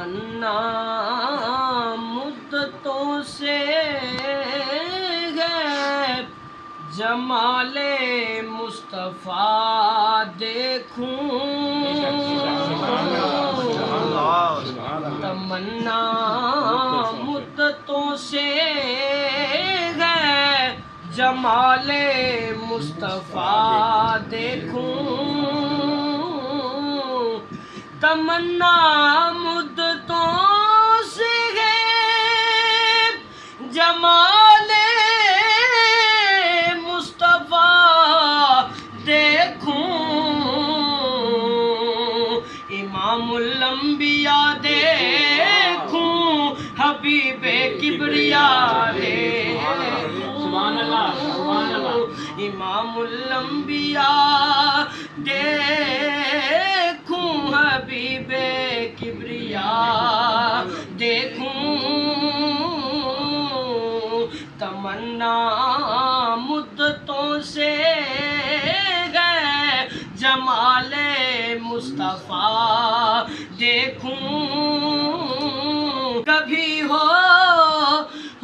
تمنا مدتوں سے ہے جمال مصطفیٰ دیکھوں، تمنا مدتوں سے ہے جمال مصطفیٰ دیکھوں، تمنا مدتوں سے ہے جمال مصطفیٰ دیکھوں، امام الانبیاء دیکھوں، حبیب کبریاء دیکھوں، امام الانبیاء دیکھوں، حبیب کبریاء دیکھوں، تمنا مدتوں سے ہے جمال مصطفیٰ دیکھوں، کبھی ہو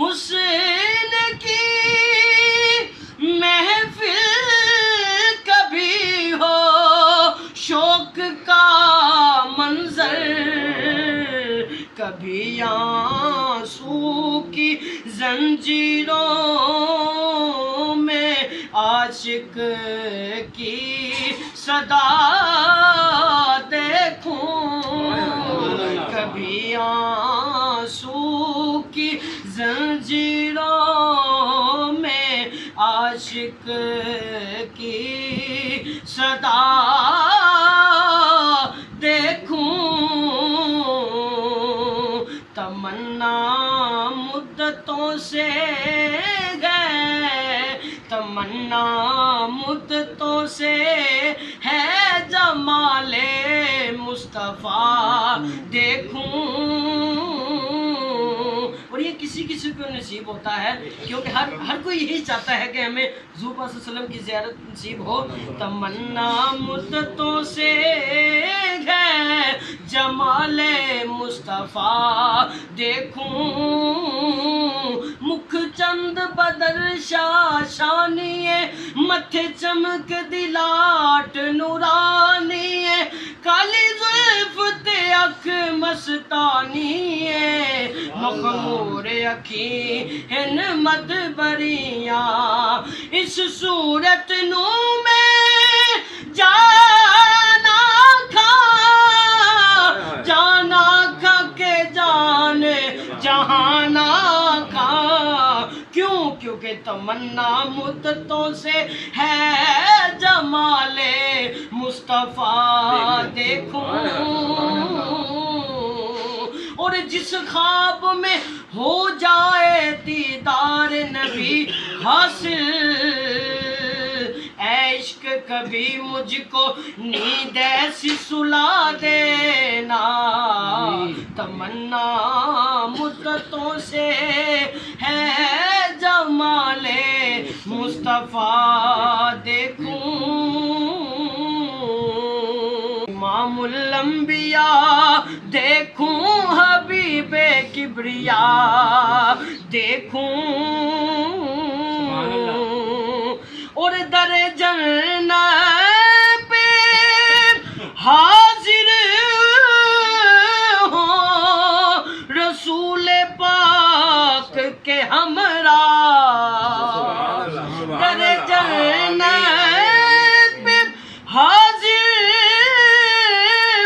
حسین کی محفل، کبھی ہو شوق کا منظر، کبھی آنسو کی زنجیروں میں عاشق کی صدا دیکھوں، کبھی آنسو کی زنجیروں میں عاشق کی صدا دیکھوں، تمنا مدتوں سے ہے، تمنا مدتوں سے ہے جمال مصطفیٰ دیکھوں، اور یہ کسی کسی کو نصیب ہوتا ہے، کیونکہ ہر کوئی یہی چاہتا ہے کہ ہمیں حضور صلی اللہ علیہ وسلم کی زیارت نصیب ہو، تمنا مدتوں سے ہے جمال مصطفیٰ دیکھوں، مکھ چند بدر شاشانی ہے، متھے چمک دلاٹ نورانی ہے، کالی زلف تے اکھ مستانی ہے، مخمور اکھیں ہن مدبریاں، اس صورت نو میں جانا کھا کے جان جہانا کھا، کیونکہ تمنا مدتوں سے ہے جمال مصطفیٰ دیکھوں، اور جس خواب میں ہو جائے دیدار نبی حاصل، اے عشق کبھی مجھ کو نیند ایسی سلا دینا، تمنا مدتوں سے ہے جمال مصطفیٰ دیکھوں، امام الانبیاء دیکھوں، حبیب کبریاء دیکھوں، اور در جنت پہ حاضر ہوں رسول پاک کے ہمراہ، در جنت پہ حاضر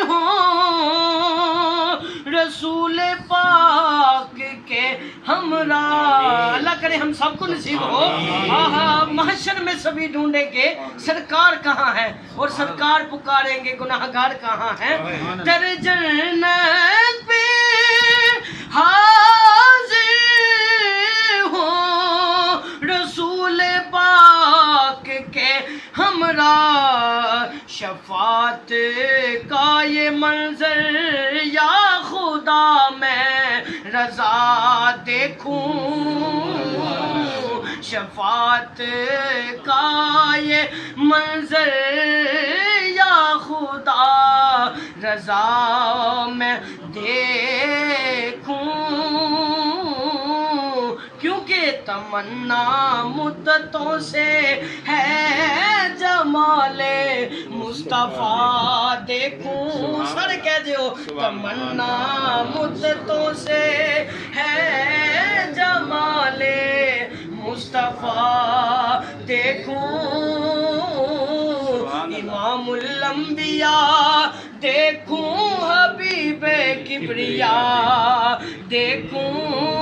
ہوں رسول پاک کے ہمراہ، اللہ کرے ہم سب کو نصیب ہو، محشر میں سبھی ڈھونڈیں گے سرکار کہاں ہے، اور سرکار پکاریں گے گناہگار کہاں ہیں، در جنت پہ حاضر ہوں رسول پاک کے ہمراہ، شفاعت کا یہ منظر یا خدا میں رضا دیکھوں، شفاعت کا یہ منظر یا خدا رضا میں دیکھوں، تمنا مدتوں سے ہے جمال مصطفیٰ دیکھوں سر کہہ دیو تمنا مدتوں سے ہے جمال مصطفیٰ دیکھوں امام الانبیاء دیکھوں حبیب کبریا دیکھوں